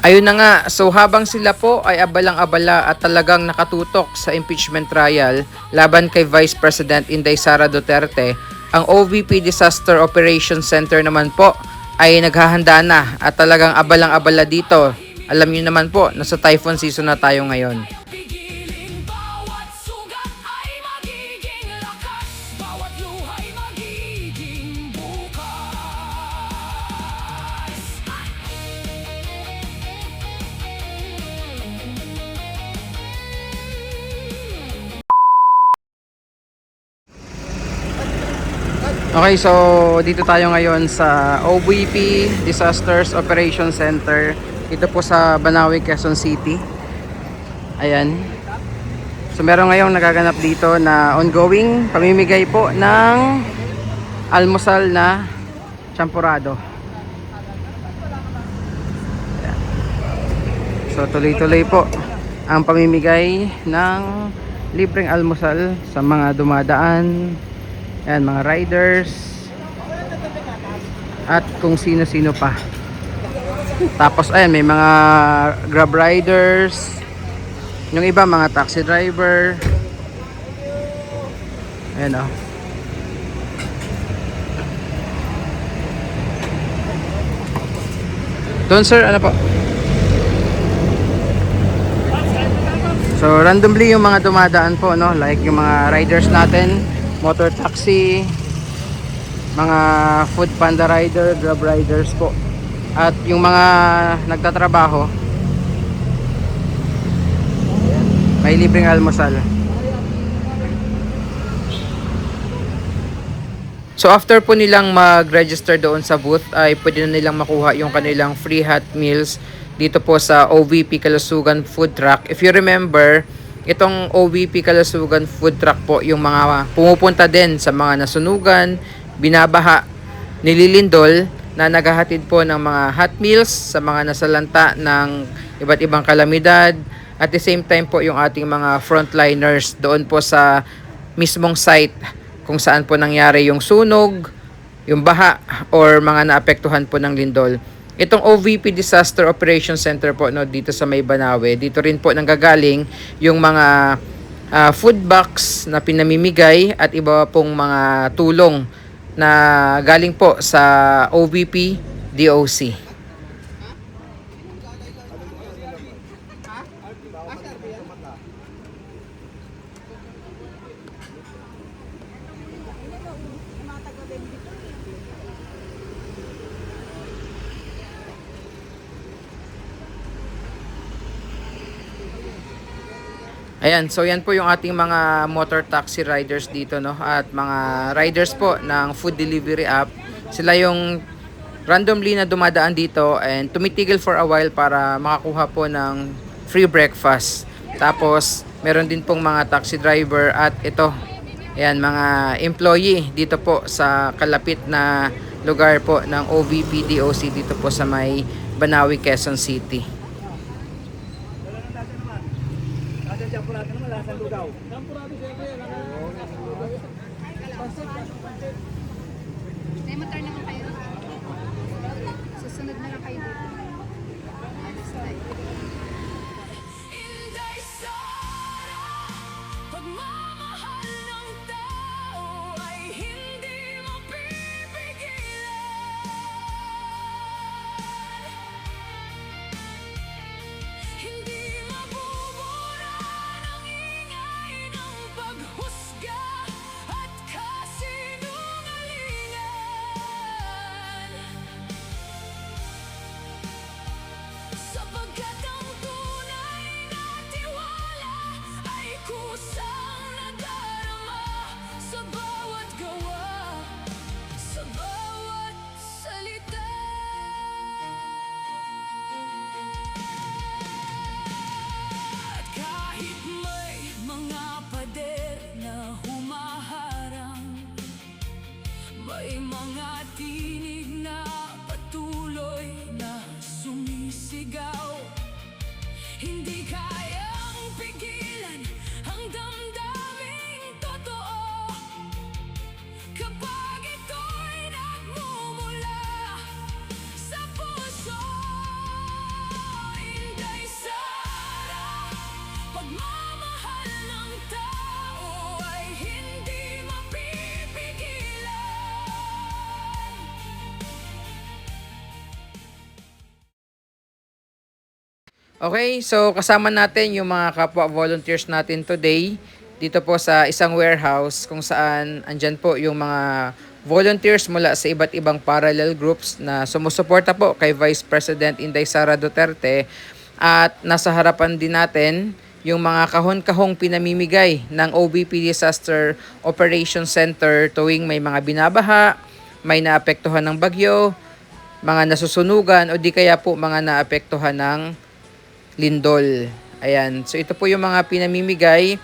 Ayun na nga, so habang sila po ay abalang-abala at talagang nakatutok sa impeachment trial laban kay Vice President Inday Sara Duterte, ang OVP Disaster Operations Center naman po ay naghahanda na at talagang abalang-abala dito. Alam niyo naman po, nasa typhoon season na tayo ngayon. Okay, so dito tayo ngayon sa OVP Disasters Operations Center. Ito po sa Banawe, Quezon City. Ayan. So meron ngayong nagaganap dito na ongoing pamimigay po ng almusal na champurado. Ayan. So tuloy-tuloy po ang pamimigay ng libreng almusal sa mga dumadaan. Ayan, mga riders at kung sino-sino pa. Tapos ayan, may mga grab riders, yung iba mga taxi driver. Ayan o. Doon sir, ano po? So randomly yung mga dumadaan po, no? Like yung mga riders natin, motor taxi, mga food panda rider, grab riders po, at yung mga nagtatrabaho may libreng almusal. So after po nilang mag-register doon sa booth ay pwede na nilang makuha yung kanilang free hot meals dito po sa OVP Kalusugan Food Truck. If you remember, itong OVP Kalusugan Food Truck po yung mga pumupunta din sa mga nasunugan, binabaha, nililindol na naghahatid po ng mga hot meals sa mga nasalanta ng iba't ibang kalamidad. At the same time po yung ating mga frontliners doon po sa mismong site kung saan po nangyari yung sunog, yung baha, or mga naapektuhan po ng lindol. Itong OVP Disaster Operations Center po, no, dito sa May Banawe, dito rin po nanggagaling yung mga food box na pinamimigay at iba pong mga tulong na galing po sa OVP DOC. Ayan, so yan po yung ating mga motor taxi riders dito, no, at mga riders po ng food delivery app. Sila yung randomly na dumadaan dito and tumitigil for a while para makakuha po ng free breakfast. Tapos meron din pong mga taxi driver at ito, ayan, mga employee dito po sa kalapit na lugar po ng OVP DOC dito po sa may Banawe, Quezon City. Champurado naman, lasang lugaw. Champurado siyempre. May motor naman kayo. Susunod na lang kayo dito. Pagmamahal ng tao ay hindi mapipigilan. Hindi mabubura ng ingay ng paghusga at kasinungalingan. Okay, so kasama natin yung mga kapwa volunteers natin today dito po sa isang warehouse kung saan andyan po yung mga volunteers mula sa iba't ibang parallel groups na sumusuporta po kay Vice President Inday Sara Duterte, at nasa harapan din natin yung mga kahon-kahong pinamimigay ng OBP Disaster Operations Center tuwing may mga binabaha, may naapektuhan ng bagyo, mga nasusunugan o di kaya po mga naapektuhan ng lindol. Ayan. So ito po yung mga pinamimigay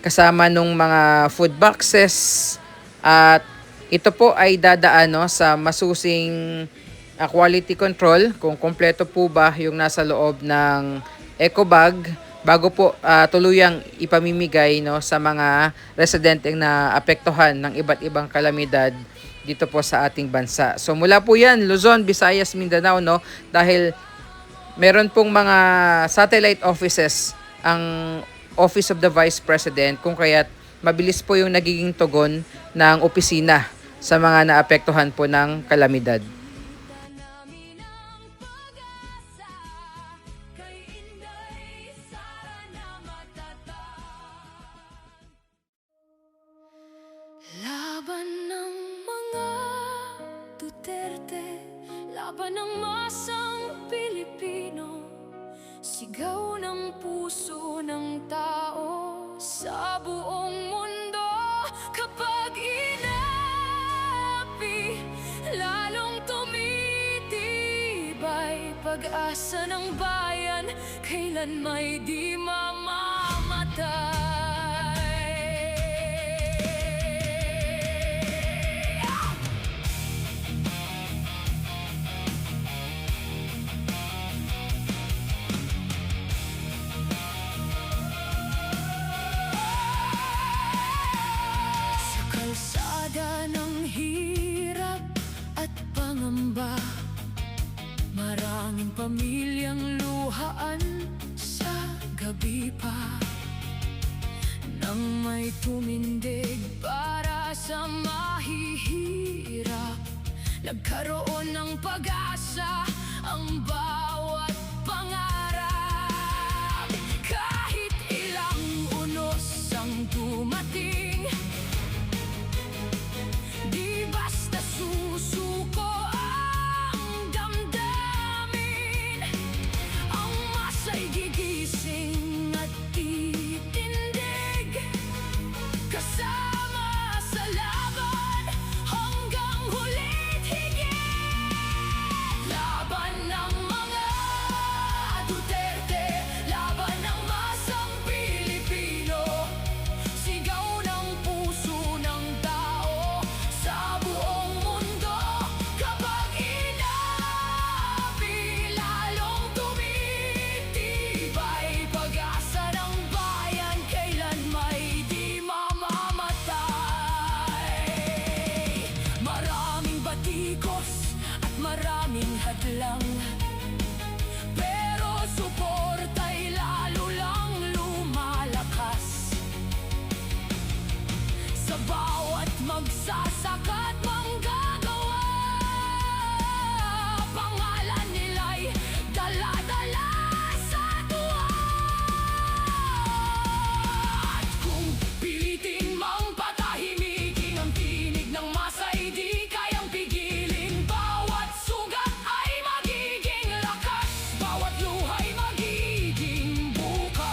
kasama nung mga food boxes, at ito po ay dadaan sa masusing quality control kung kompleto po ba yung nasa loob ng eco bag bago po tuluyang ipamimigay sa mga residenteng na apektuhan ng iba't ibang kalamidad dito po sa ating bansa. So mula po yan, Luzon, Visayas, Mindanao, dahil meron pong mga satellite offices ang Office of the Vice President, kung kaya't mabilis po yung nagiging tugon ng opisina sa mga naapektuhan po ng kalamidad. namin ang pag-asa kay Inday Sara na matatag. Laban ng mga Duterte, laban ng masang Pilipino, sigaw ng puso ng tao sa buong mundo. Kapag inapi, lalong tumitibay pag-asa ng bayan, kailan may di mamamatay. Sa kalsada ng hirap at pangamba, maraming pamilyang luhaan sa gabi pa, nang may tumindig para sa mahihirap. Nagkaroon ng pag-asa ang bawat pangarap. Kahit ilang unos ang dumating, di basta susuko ang damdamin. Ang masa'y gigising at titindig, kasama sa laban hanggang huli't higit. Laban ng mga Duterte, laban ng masang Pilipino, sigaw ng puso ng tao sa buong mundo. Kapag inapi, lalong tumitibay pag-asa ng bayan, kailan may di mamamatay. Maraming batikos at maraming hadlang, pero suporta'y lalo lang lumalakas. Sa bawat magsasaka at manggagawa, pangalan nila'y dala-dala sa tuwa. At kung pilitin mang patahimikin ang tinig ng masa'y di kayang pigilin, bawat sugat ay magiging lakas, bawat luha'y magiging bukas.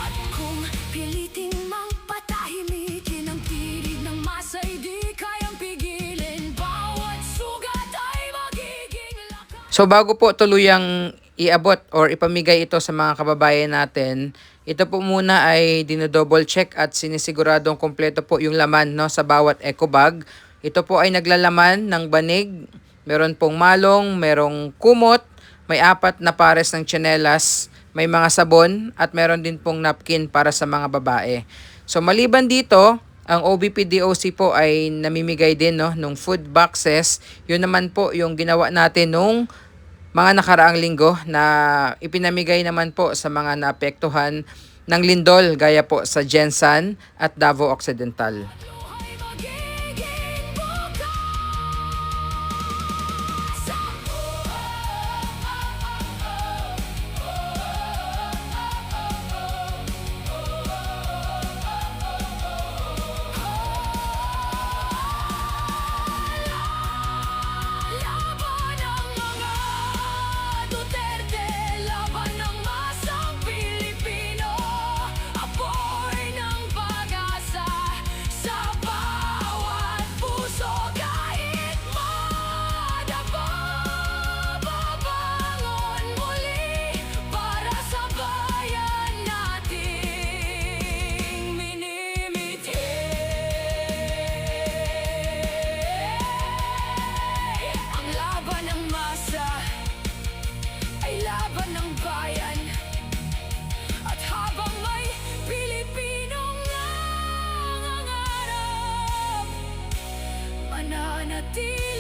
At kung piliting mang patahimikin ang tinig ng masa'y di kayang pigilin, bawat sugat ay magiging lakas. So bago po tuluyang iabot or ipamigay ito sa mga kababayan natin, ito po muna ay dinodouble check at sinisiguradong kompleto po yung laman sa bawat eco bag. Ito po ay naglalaman ng banig, meron pong malong, merong kumot, may 4 na pares ng tsinelas, may mga sabon, at meron din pong napkin para sa mga babae. So maliban dito, ang OBP-DOC po ay namimigay din nung food boxes. Yun naman po yung ginawa natin nung mga nakaraang linggo na ipinamigay naman po sa mga naapektuhan ng lindol gaya po sa Jensan at Davao Occidental. Ay magiging bukas sa laban ng mga Duterte, laban ng masang Pilipino, apoy ng pag-asa sa bawat puso. Kahit madapa, babangon muli para sa bayan nating minimithi. Ang laban ng masa ay laban ng bayan, at habang may Pilipinong nangangarap, mananatili